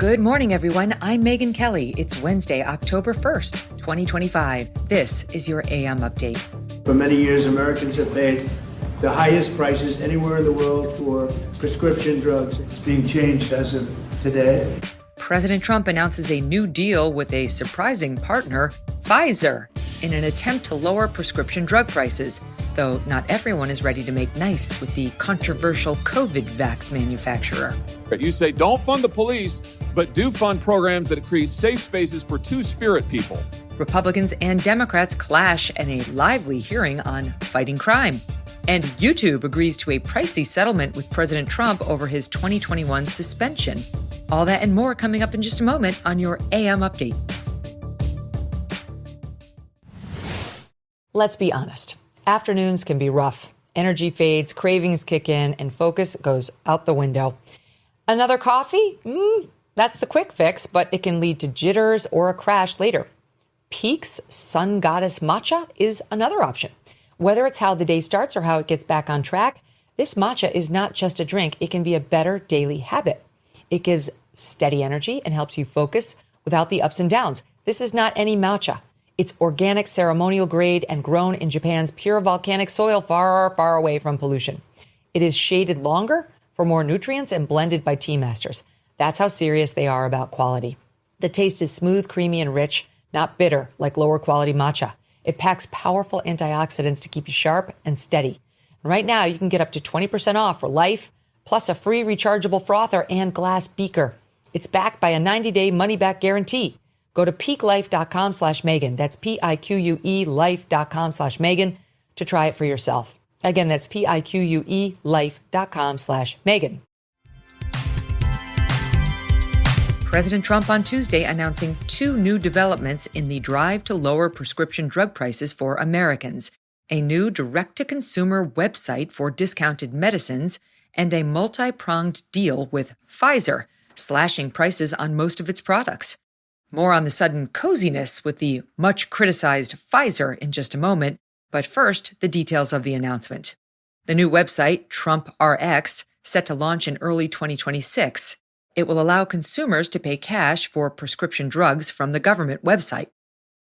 Good morning, everyone. I'm Megyn Kelly. It's Wednesday, October 1st, 2025. This is your AM update. For many years, Americans have paid the highest prices anywhere in the world for prescription drugs. It's being changed as of today. President Trump announces a new deal with a surprising partner, Pfizer, in an attempt to lower prescription drug prices, though not everyone is ready to make nice with the controversial COVID vax manufacturer. You say don't fund the police, but do fund programs that create safe spaces for two-spirit people. Republicans and Democrats clash in a lively hearing on fighting crime. And YouTube agrees to a pricey settlement with President Trump over his 2021 suspension. All that and more coming up in just a moment on your AM update. Let's be honest. Afternoons can be rough. Energy fades, cravings kick in, and focus goes out the window. Another coffee? That's the quick fix, but it can lead to jitters or a crash later. Peak's Sun Goddess Matcha is another option. Whether it's how the day starts or how it gets back on track, this matcha is not just a drink. It can be a better daily habit. It gives steady energy and helps you focus without the ups and downs. This is not any matcha. It's organic, ceremonial grade, and grown in Japan's pure volcanic soil far, far away from pollution. It is shaded longer for more nutrients and blended by tea masters. That's how serious they are about quality. The taste is smooth, creamy, and rich, not bitter like lower quality matcha. It packs powerful antioxidants to keep you sharp and steady. Right now, you can get up to 20% off for life, plus a free rechargeable frother and glass beaker. It's backed by a 90-day money-back guarantee. Go to peaklife.com/Megyn. That's PIQUE life.com/Megyn to try it for yourself. Again, that's PIQUE life.com/Megyn. President Trump on Tuesday announcing two new developments in the drive to lower prescription drug prices for Americans, a new direct-to-consumer website for discounted medicines, and a multi-pronged deal with Pfizer, slashing prices on most of its products. More on the sudden coziness with the much-criticized Pfizer in just a moment, but first, the details of the announcement. The new website, Trump RX, set to launch in early 2026. It will allow consumers to pay cash for prescription drugs from the government website.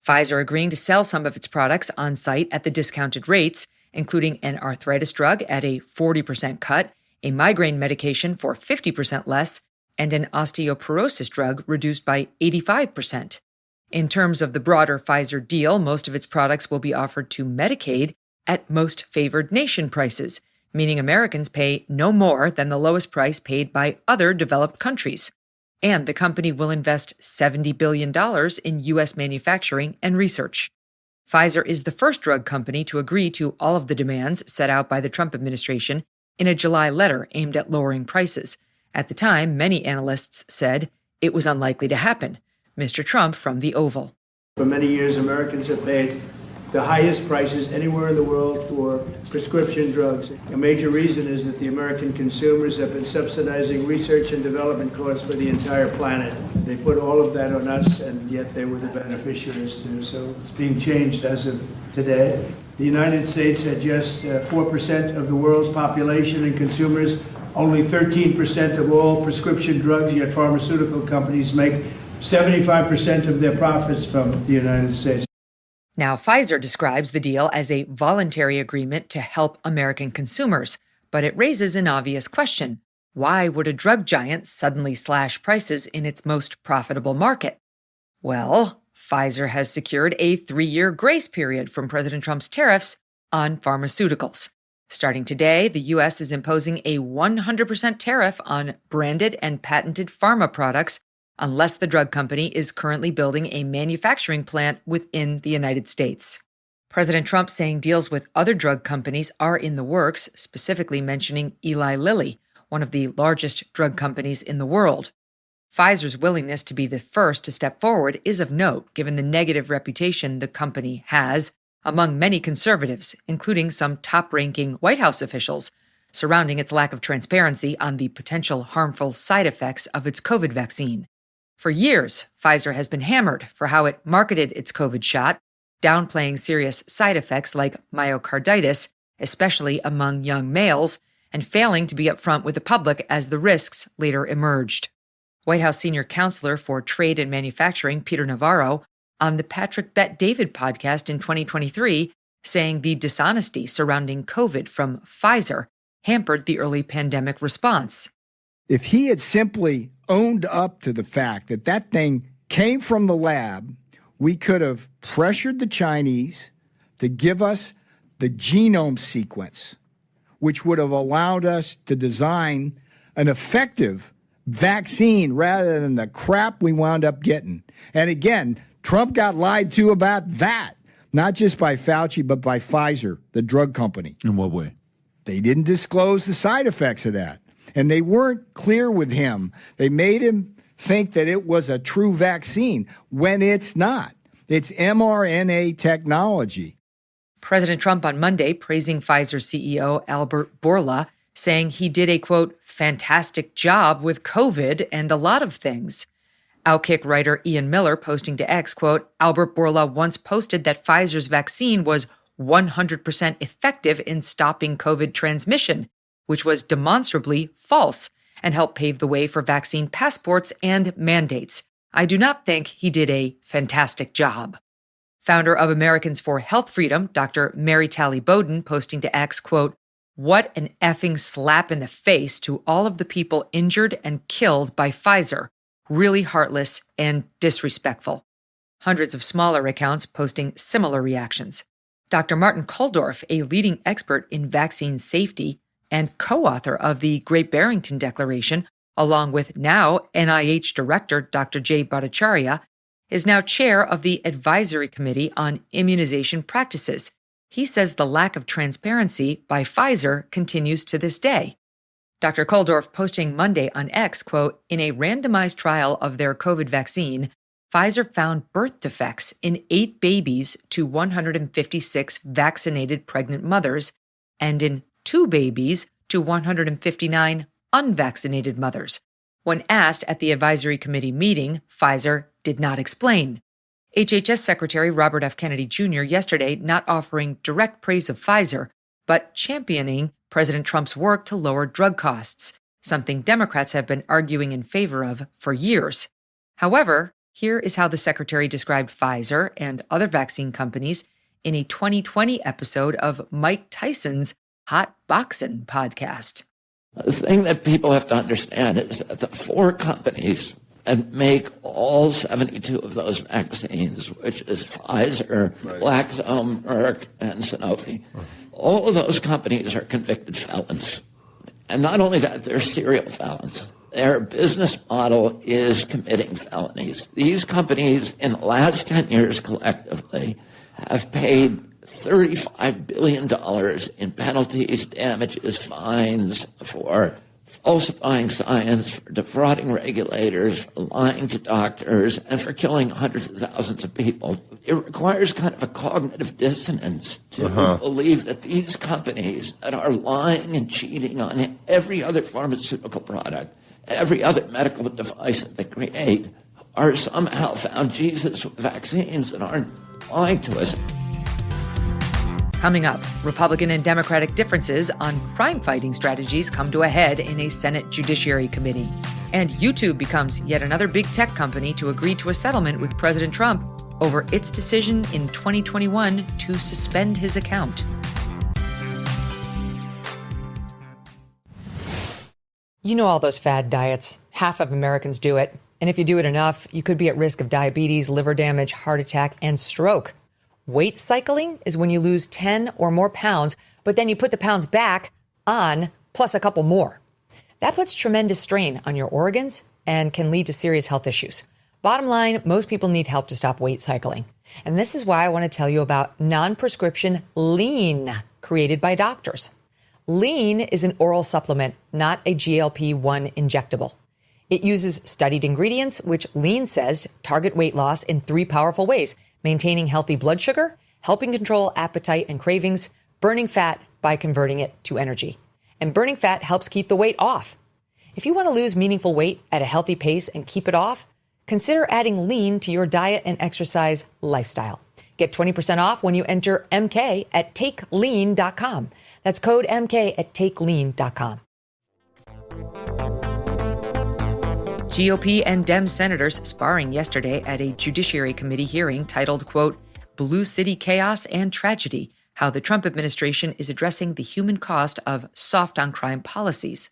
Pfizer agreeing to sell some of its products on site at the discounted rates, including an arthritis drug at a 40% cut, a migraine medication for 50% less, and an osteoporosis drug reduced by 85%. In terms of the broader Pfizer deal, most of its products will be offered to Medicaid at most favored nation prices, meaning Americans pay no more than the lowest price paid by other developed countries. And the company will invest $70 billion in U.S. manufacturing and research. Pfizer is the first drug company to agree to all of the demands set out by the Trump administration in a July letter aimed at lowering prices. At the time, many analysts said it was unlikely to happen. Mr. Trump from the Oval. For many years, Americans have paid the highest prices anywhere in the world for prescription drugs. A major reason is that the American consumers have been subsidizing research and development costs for the entire planet. They put all of that on us, and yet they were the beneficiaries too. So it's being changed as of today. The United States had just 4% of the world's population and consumers, only 13% of all prescription drugs, yet pharmaceutical companies make 75% of their profits from the United States. Now, Pfizer describes the deal as a voluntary agreement to help American consumers, but it raises an obvious question. Why would a drug giant suddenly slash prices in its most profitable market? Well, Pfizer has secured a 3-year grace period from President Trump's tariffs on pharmaceuticals. Starting today, the U.S. is imposing a 100% tariff on branded and patented pharma products unless the drug company is currently building a manufacturing plant within the United States. President Trump saying deals with other drug companies are in the works, specifically mentioning Eli Lilly, one of the largest drug companies in the world. Pfizer's willingness to be the first to step forward is of note, given the negative reputation the company has among many conservatives, including some top-ranking White House officials, surrounding its lack of transparency on the potential harmful side effects of its COVID vaccine. For years, Pfizer has been hammered for how it marketed its COVID shot, downplaying serious side effects like myocarditis, especially among young males, and failing to be upfront with the public as the risks later emerged. White House senior counselor for trade and manufacturing, Peter Navarro, on the Patrick Bet-David podcast in 2023, saying the dishonesty surrounding COVID from Pfizer hampered the early pandemic response. If he had simply owned up to the fact that that thing came from the lab, we could have pressured the Chinese to give us the genome sequence, which would have allowed us to design an effective vaccine rather than the crap we wound up getting. And again, Trump got lied to about that, not just by Fauci, but by Pfizer, the drug company. In what way? They didn't disclose the side effects of that. And they weren't clear with him. They made him think that it was a true vaccine when it's not. It's mRNA technology. President Trump on Monday praising Pfizer CEO Albert Bourla, saying he did a, quote, fantastic job with COVID and a lot of things. Outkick writer Ian Miller posting to X, quote, Albert Bourla once posted that Pfizer's vaccine was 100% effective in stopping COVID transmission, which was demonstrably false and helped pave the way for vaccine passports and mandates. I do not think he did a fantastic job. Founder of Americans for Health Freedom, Dr. Mary Talley Bowden, posting to X, quote, what an effing slap in the face to all of the people injured and killed by Pfizer. Really heartless and disrespectful. Hundreds of smaller accounts posting similar reactions. Dr. Martin Kulldorff, a leading expert in vaccine safety and co-author of the Great Barrington Declaration, along with now NIH Director Dr. Jay Bhattacharya, is now chair of the Advisory Committee on Immunization Practices. He says the lack of transparency by Pfizer continues to this day. Dr. Kulldorff posting Monday on X, quote, in a randomized trial of their COVID vaccine, Pfizer found birth defects in 8 babies to 156 vaccinated pregnant mothers and in 2 babies to 159 unvaccinated mothers. When asked at the advisory committee meeting, Pfizer did not explain. HHS Secretary Robert F. Kennedy Jr. yesterday not offering direct praise of Pfizer, but championing President Trump's work to lower drug costs, something Democrats have been arguing in favor of for years. However, here is how the secretary described Pfizer and other vaccine companies in a 2020 episode of Mike Tyson's Hot Boxin' podcast. The thing that people have to understand is that the 4 companies that make all 72 of those vaccines, which is Pfizer, Glaxo, Merck, and Sanofi, all of those companies are convicted felons. And not only that, they're serial felons. Their business model is committing felonies. These companies, in the last 10 years collectively, have paid $35 billion in penalties, damages, fines for falsifying science, for defrauding regulators, for lying to doctors, and for killing hundreds of thousands of people. It requires kind of a cognitive dissonance to believe that these companies that are lying and cheating on every other pharmaceutical product, every other medical device that they create, are somehow found Jesus with vaccines and aren't lying to us. Coming up, Republican and Democratic differences on crime-fighting strategies come to a head in a Senate Judiciary Committee. And YouTube becomes yet another big tech company to agree to a settlement with President Trump over its decision in 2021 to suspend his account. You know all those fad diets. Half of Americans do it. And if you do it enough, you could be at risk of diabetes, liver damage, heart attack, and stroke. Weight cycling is when you lose 10 or more pounds, but then you put the pounds back on plus a couple more. That puts tremendous strain on your organs and can lead to serious health issues. Bottom line, most people need help to stop weight cycling. And this is why I want to tell you about non-prescription Lean, created by doctors. Lean is an oral supplement, not a GLP-1 injectable. It uses studied ingredients, which Lean says target weight loss in 3 powerful ways: maintaining healthy blood sugar, helping control appetite and cravings, burning fat by converting it to energy. And burning fat helps keep the weight off. If you want to lose meaningful weight at a healthy pace and keep it off, consider adding Lean to your diet and exercise lifestyle. Get 20% off when you enter MK at takelean.com. That's code MK at takelean.com. GOP and Dems senators sparring yesterday at a Judiciary Committee hearing titled, quote, Blue City Chaos and Tragedy, How the Trump Administration is Addressing the Human Cost of Soft on Crime Policies.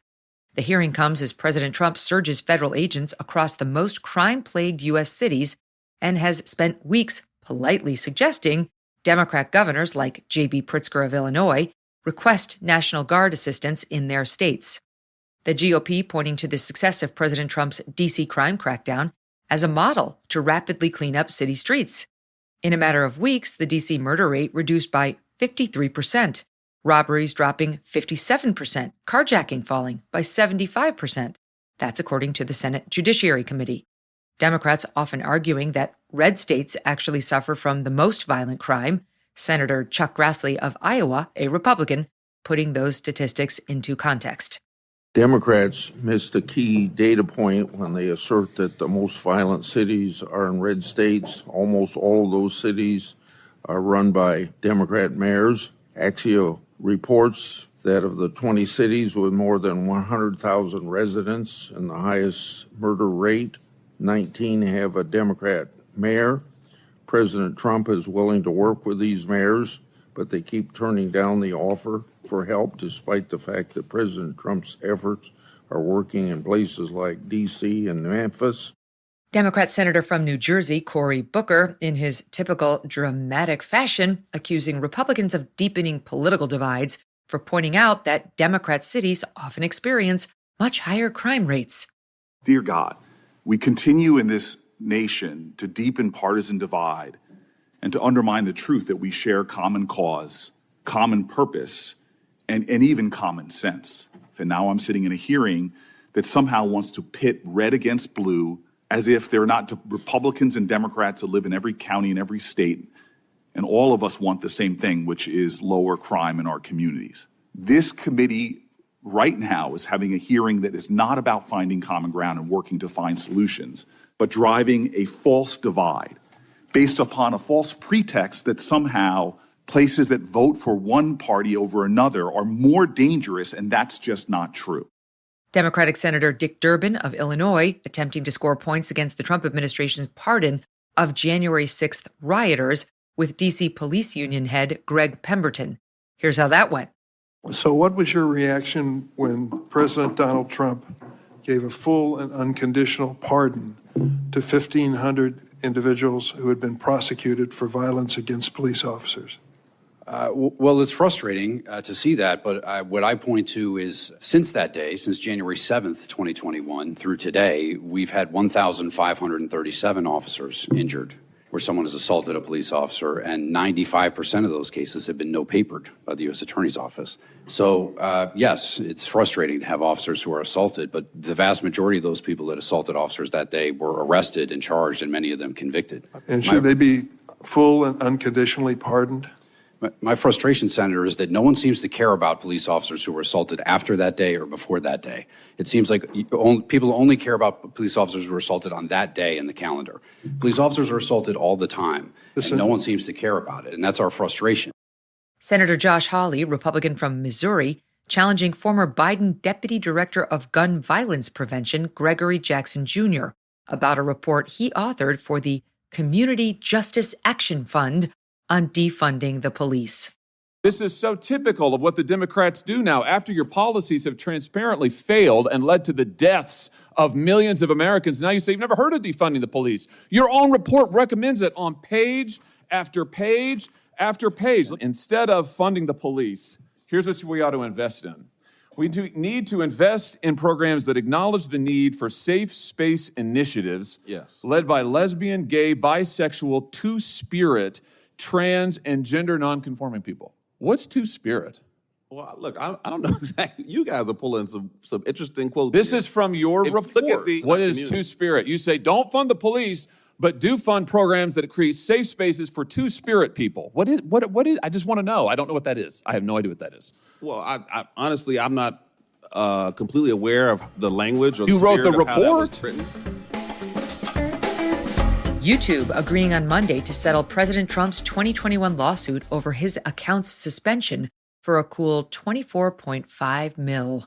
The hearing comes as President Trump surges federal agents across the most crime-plagued U.S. cities and has spent weeks politely suggesting Democrat governors like J.B. Pritzker of Illinois request National Guard assistance in their states. The GOP pointing to the success of President Trump's D.C. crime crackdown as a model to rapidly clean up city streets. In a matter of weeks, the D.C. murder rate reduced by 53%, robberies dropping 57%, carjacking falling by 75%. That's according to the Senate Judiciary Committee. Democrats often arguing that red states actually suffer from the most violent crime. Senator Chuck Grassley of Iowa, a Republican, putting those statistics into context. Democrats missed a key data point when they assert that the most violent cities are in red states. Almost all of those cities are run by Democrat mayors. Axios reports that of the 20 cities with more than 100,000 residents and the highest murder rate, 19 have a Democrat mayor. President Trump is willing to work with these mayors, but they keep turning down the offer for help, despite the fact that President Trump's efforts are working in places like D.C. and Memphis. Democrat Senator from New Jersey, Cory Booker, in his typical dramatic fashion, accusing Republicans of deepening political divides for pointing out that Democrat cities often experience much higher crime rates. Dear God, we continue in this nation to deepen partisan divide and to undermine the truth that we share common cause, common purpose, and even common sense. And now I'm sitting in a hearing that somehow wants to pit red against blue as if there are not Republicans and Democrats that live in every county and every state, and all of us want the same thing, which is lower crime in our communities. This committee right now is having a hearing that is not about finding common ground and working to find solutions, but driving a false divide based upon a false pretext that somehow places that vote for one party over another are more dangerous, and that's just not true. Democratic Senator Dick Durbin of Illinois attempting to score points against the Trump administration's pardon of January 6th rioters with D.C. Police Union head Greg Pemberton. Here's how that went. So what was your reaction when President Donald Trump gave a full and unconditional pardon to 1,500 individuals who had been prosecuted for violence against police officers? Well, it's frustrating to see that, but what I point to is since that day, since January 7th, 2021 through today, we've had 1,537 officers injured where someone has assaulted a police officer, and 95% of those cases have been no-papered by the U.S. Attorney's Office. So, yes, it's frustrating to have officers who are assaulted, but the vast majority of those people that assaulted officers that day were arrested and charged, and many of them convicted. And should they be full and unconditionally pardoned? My frustration, Senator, is that no one seems to care about police officers who were assaulted after that day or before that day. It seems like people only care about police officers who were assaulted on that day in the calendar. Police officers are assaulted all the time, and no one seems to care about it, and that's our frustration. Senator Josh Hawley, Republican from Missouri, challenging former Biden Deputy Director of Gun Violence Prevention, Gregory Jackson Jr., about a report he authored for the Community Justice Action Fund on defunding the police. This is so typical of what the Democrats do now after your policies have transparently failed and led to the deaths of millions of Americans. Now you say you've never heard of defunding the police. Your own report recommends it on page after page after page. Instead of funding the police, here's what we ought to invest in. We need to invest in programs that acknowledge the need for safe space initiatives led by lesbian, gay, bisexual, two-spirit, trans, and gender nonconforming people. What's two-spirit? Well, look, I don't know exactly. You guys are pulling some interesting quotes. This here. Is from your report. What is two-spirit? You say, don't fund the police, but do fund programs that create safe spaces for two-spirit people. What is? I just want to know. I don't know what that is. I have no idea what that is. Well, I honestly, I'm not completely aware of the language or you the wrote the spirit of how that was report? written. YouTube agreeing on Monday to settle President Trump's 2021 lawsuit over his account's suspension for a cool $24.5 million.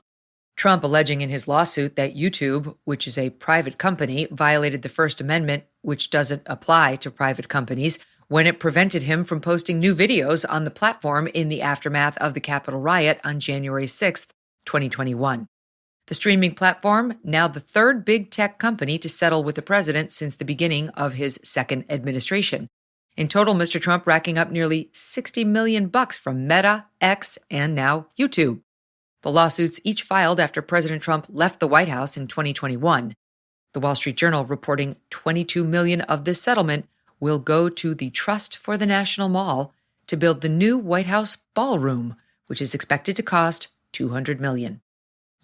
Trump alleging in his lawsuit that YouTube, which is a private company, violated the First Amendment, which doesn't apply to private companies, when it prevented him from posting new videos on the platform in the aftermath of the Capitol riot on January 6th, 2021. The streaming platform, now the third big tech company to settle with the president since the beginning of his second administration. In total, Mr. Trump racking up nearly $60 million from Meta, X, and now YouTube. The lawsuits each filed after President Trump left the White House in 2021. The Wall Street Journal reporting $22 million of this settlement will go to the Trust for the National Mall to build the new White House ballroom, which is expected to cost $200 million.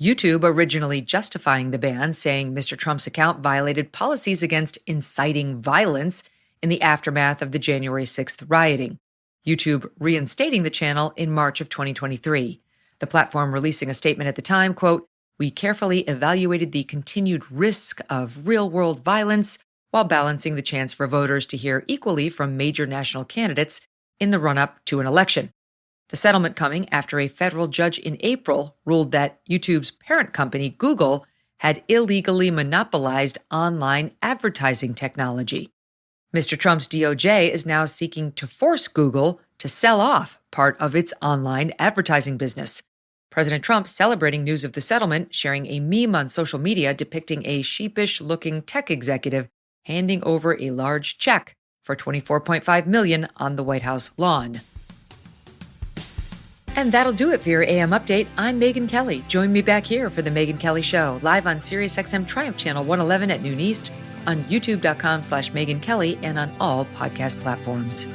YouTube originally justifying the ban, saying Mr. Trump's account violated policies against inciting violence in the aftermath of the January 6th rioting. YouTube reinstating the channel in March of 2023. The platform releasing a statement at the time, quote, "We carefully evaluated the continued risk of real-world violence while balancing the chance for voters to hear equally from major national candidates in the run-up to an election." The settlement coming after a federal judge in April ruled that YouTube's parent company, Google, had illegally monopolized online advertising technology. Mr. Trump's DOJ is now seeking to force Google to sell off part of its online advertising business. President Trump celebrating news of the settlement, sharing a meme on social media depicting a sheepish-looking tech executive handing over a large check for $24.5 million on the White House lawn. And that'll do it for your AM Update. I'm Megyn Kelly. Join me back here for the Megyn Kelly Show, live on SiriusXM Triumph Channel 111 at noon East, on youtube.com/Megyn Kelly, and on all podcast platforms.